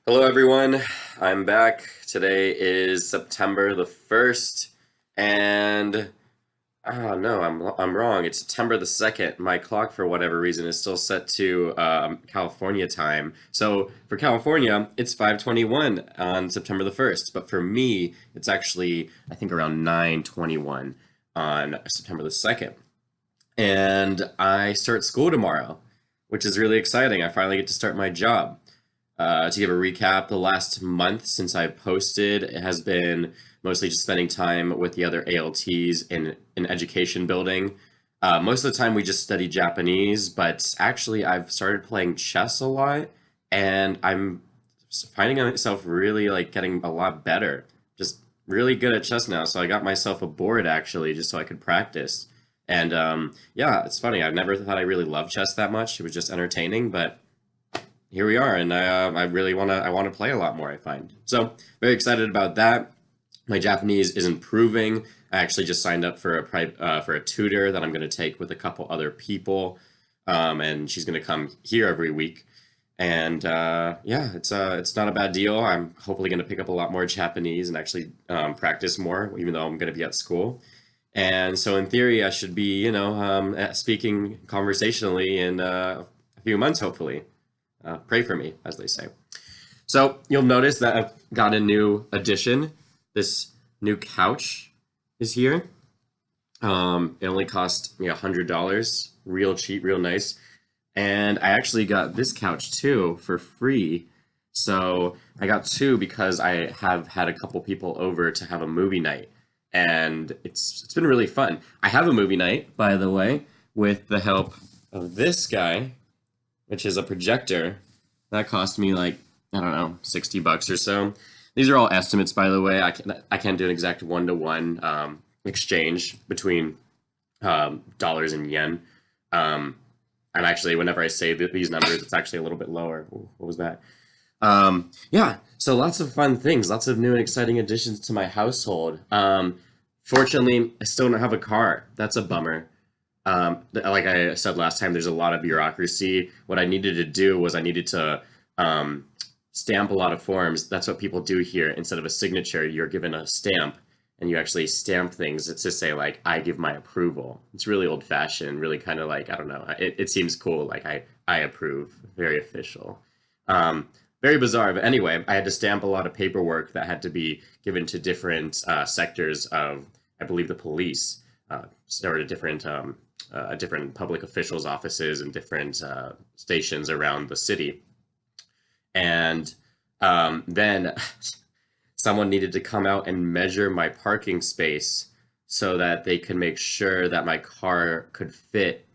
Hello, everyone. I'm back. Today is September the 1st, and oh no, I'm wrong. It's September the 2nd. My clock, for whatever reason, is still set to California time. So for California, it's 5:21 on September the 1st, but for me, it's actually, I think, around 9:21 on September the 2nd. And I start school tomorrow, which is really exciting. I finally get to start my job. To give a recap, the last month since I posted, it has been mostly just spending time with the other ALTs in education building. Most of the time we just study Japanese, but actually I've started playing chess a lot, and I'm finding myself really like getting a lot better. Just really good at chess now. So I got myself a board actually, just so I could practice. And yeah, it's funny. I've never thought I really loved chess that much. It was just entertaining, but here we are, and I really want to play a lot more. I find so very excited about that. My Japanese is improving. I actually just signed up for a tutor that I'm going to take with a couple other people, and she's going to come here every week. And yeah, it's not a bad deal. I'm hopefully going to pick up a lot more Japanese and actually practice more, even though I'm going to be at school. And so, in theory, I should be, speaking conversationally in a few months, hopefully. Pray for me, as they say. So you'll notice that I've got a new addition. This new couch is here. It only cost me $100, real cheap, real nice. And I actually got this couch too for free. So I got two because I have had a couple people over to have a movie night, and it's been really fun. I have a movie night, by the way, with the help of this guy, which is a projector. That cost me like, I don't know, $60 or so. These are all estimates, by the way. I can't do an exact one-to-one exchange between dollars and yen. I'm actually, whenever I say these numbers, it's actually a little bit lower. Ooh, what was that? Yeah, so lots of fun things, lots of new and exciting additions to my household. Fortunately, I still don't have a car. That's a bummer. Like I said last time, there's a lot of bureaucracy. What I needed to do was I needed to stamp a lot of forms. That's what people do here. Instead of a signature, you're given a stamp, and you actually stamp things to say like, I give my approval. It's really old fashioned, really kind of like, I don't know. It seems cool. Like I approve, very official. Um, Very bizarre, but anyway, I had to stamp a lot of paperwork that had to be given to different sectors of, I believe, the police, or different public officials' offices and different stations around the city. And then someone needed to come out and measure my parking space so that they could make sure that my car could fit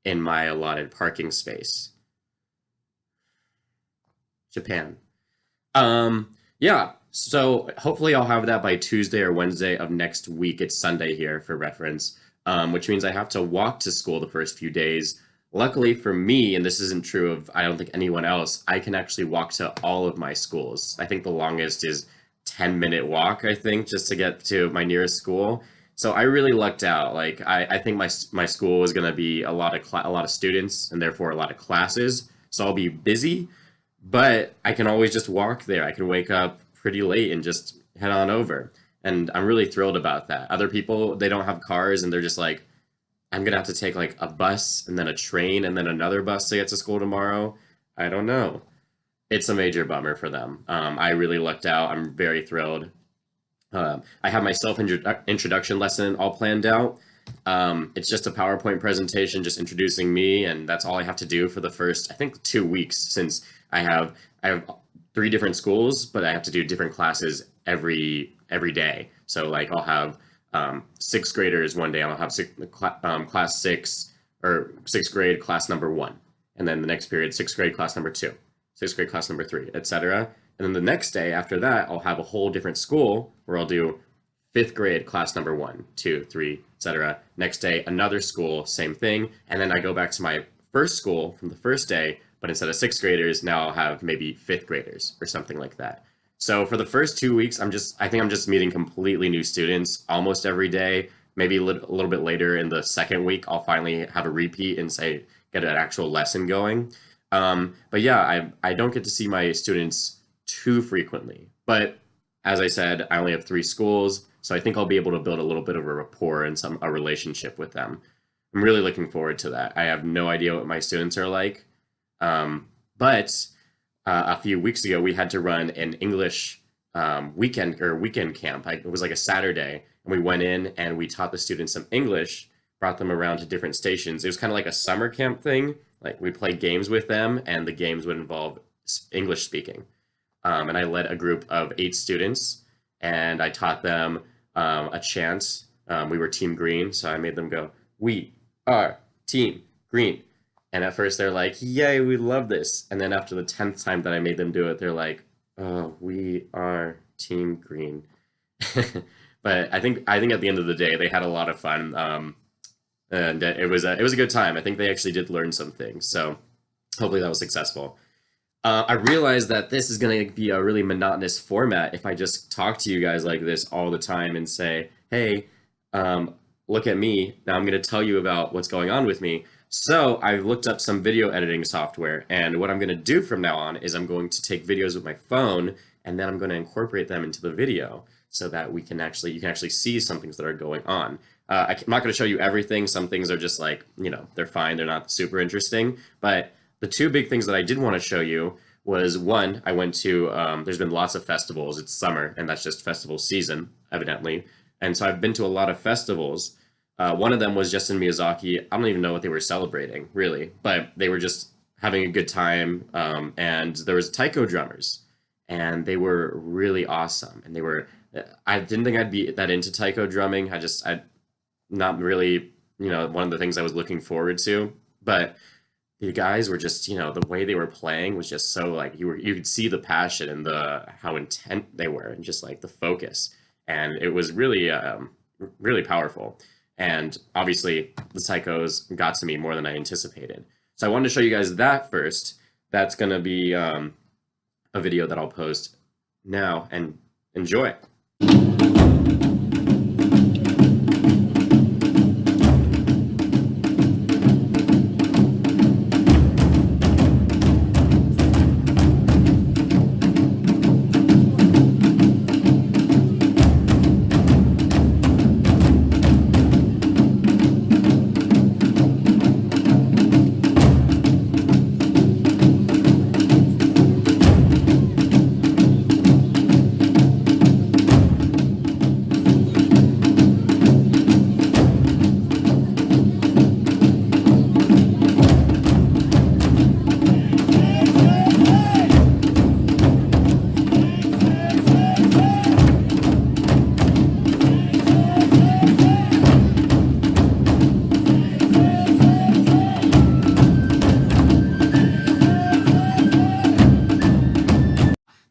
in my allotted parking space. Japan. Yeah, so hopefully I'll have that by Tuesday or Wednesday of next week. It's Sunday here for reference, which means I have to walk to school the first few days. Luckily for me, and this isn't true of I don't think anyone else, I can actually walk to all of my schools. I think the longest is 10-minute walk, I think, just to get to my nearest school. So I really lucked out. Like I think my school is going to be a lot of students and therefore a lot of classes. So I'll be busy, but I can always just walk there. I can wake up pretty late and just head on over. And I'm really thrilled about that. Other people, they don't have cars and they're just like, I'm gonna have to take like a bus and then a train and then another bus to get to school tomorrow. I don't know. It's a major bummer for them. I really lucked out. I'm very thrilled. I have my introduction lesson all planned out. It's just a PowerPoint presentation, just introducing me, and that's all I have to do for the first, I think, 2 weeks. Since I have three different schools, but I have to do different classes every day. So like I'll have sixth graders one day. I'll have class six or sixth grade class number one, and then the next period sixth grade class number two, sixth grade class number three, etc. And then the next day after that, I'll have a whole different school where I'll do fifth grade class number one, two, three, etc. Next day, another school, same thing. And then I go back to my first school from the first day, but instead of sixth graders, now I'll have maybe fifth graders or something like that. So for the first 2 weeks, I think I'm just meeting completely new students almost every day. Maybe a little bit later in the second week, I'll finally have a repeat and get an actual lesson going. But yeah, I don't get to see my students too frequently. But as I said, I only have 3 schools, so I think I'll be able to build a little bit of a rapport and a relationship with them. I'm really looking forward to that. I have no idea what my students are like, but a few weeks ago we had to run an English weekend camp. It was like a Saturday, and we went in and we taught the students some English, brought them around to different stations. It was kind of like a summer camp thing. Like we played games with them, and the games would involve English speaking. And I led a group of 8 students, and I taught them a chant. We were Team Green, so I made them go, "We are Team Green." And at first they're like, "Yay, we love this." And then after the 10th time that I made them do it, they're like, "Oh, we are Team Green." But I think at the end of the day, they had a lot of fun, and it was a good time. I think they actually did learn some things, so hopefully that was successful. I realized that this is going to be a really monotonous format if I just talk to you guys like this all the time and say, "Hey, look at me. Now I'm going to tell you about what's going on with me." So I looked up some video editing software, and what I'm going to do from now on is I'm going to take videos with my phone, and then I'm going to incorporate them into the video so that you can actually see some things that are going on. I'm not going to show you everything. Some things are just like, they're fine. They're not super interesting. But the 2 big things that I did want to show you was, one, I went to, there's been lots of festivals. It's summer, and that's just festival season, evidently. And so I've been to a lot of festivals. One of them was just in Miyazaki. I don't even know what they were celebrating, really, but they were just having a good time. And there was taiko drummers, and they were really awesome. And I didn't think I'd be that into taiko drumming. I not really, one of the things I was looking forward to, but the guys were just, the way they were playing was just so like, you could see the passion and how intent they were, and just like the focus. And it was really, really powerful. And obviously the taikos got to me more than I anticipated. So I wanted to show you guys that first. That's going to be a video that I'll post now, and enjoy.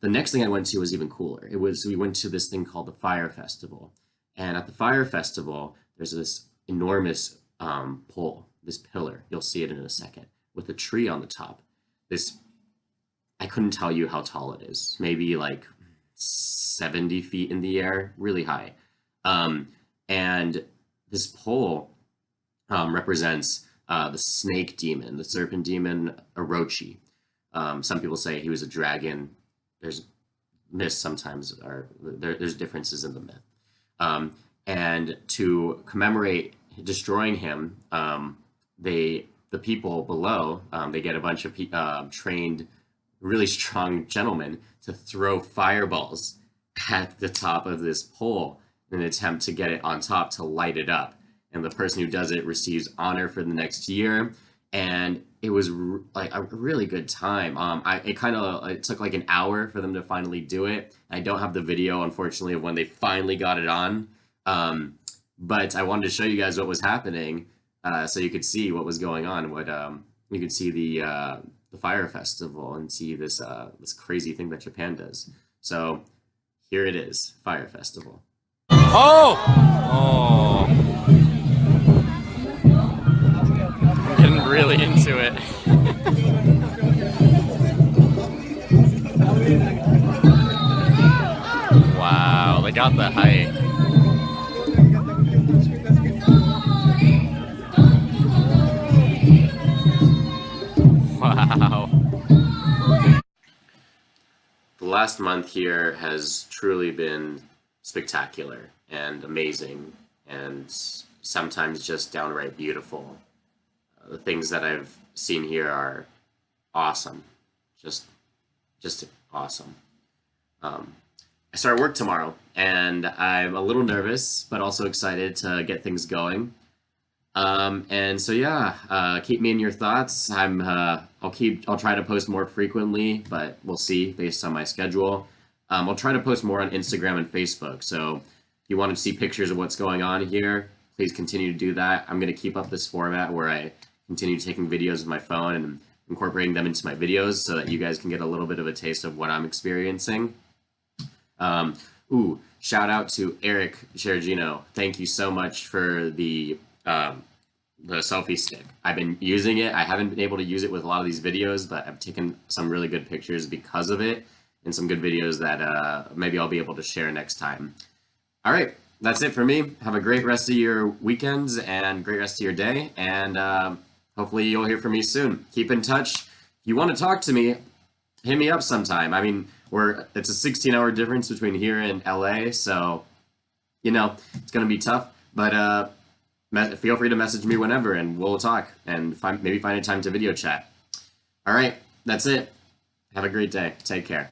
The next thing I went to was even cooler. We went to this thing called the Fire Festival. And at the Fire Festival, there's this enormous pole, this pillar, you'll see it in a second, with a tree on the top. I couldn't tell you how tall it is, maybe like 70 feet in the air, really high. And this pole represents the snake demon, the serpent demon, Orochi. Some people say he was a dragon. There's myths sometimes, there's differences in the myth. And to commemorate destroying him, the people below, they get a bunch of trained, really strong gentlemen to throw fireballs at the top of this pole in an attempt to get it on top to light it up. And the person who does it receives honor for the next year. And it was like a really good time. It took like an hour for them to finally do it. I don't have the video, unfortunately, of when they finally got it on. But I wanted to show you guys what was happening, so you could see what was going on. You could see the Fire Festival and see this crazy thing that Japan does. So here it is, Fire Festival. Oh! Getting really into it. Wow, they got the height. Wow. last month here has truly been spectacular and amazing, and sometimes just downright beautiful. The things that I've seen here are awesome, just awesome. I start work tomorrow, and I'm a little nervous, but also excited to get things going. And so yeah, keep me in your thoughts. I'll try to post more frequently, but we'll see based on my schedule. I'll try to post more on Instagram and Facebook. So if you want to see pictures of what's going on here, please continue to do that. I'm going to keep up this format where I continue taking videos with my phone and incorporating them into my videos so that you guys can get a little bit of a taste of what I'm experiencing. Shout out to Eric Shergino. Thank you so much for the selfie stick. I've been using it. I haven't been able to use it with a lot of these videos, but I've taken some really good pictures because of it, and some good videos that maybe I'll be able to share next time. All right, that's it for me. Have a great rest of your weekends and great rest of your day, and hopefully you'll hear from me soon. Keep in touch. If you want to talk to me, hit me up sometime. I mean, it's a 16-hour difference between here and LA, so it's gonna be tough. But feel free to message me whenever, and we'll talk and maybe find a time to video chat. All right, that's it. Have a great day. Take care.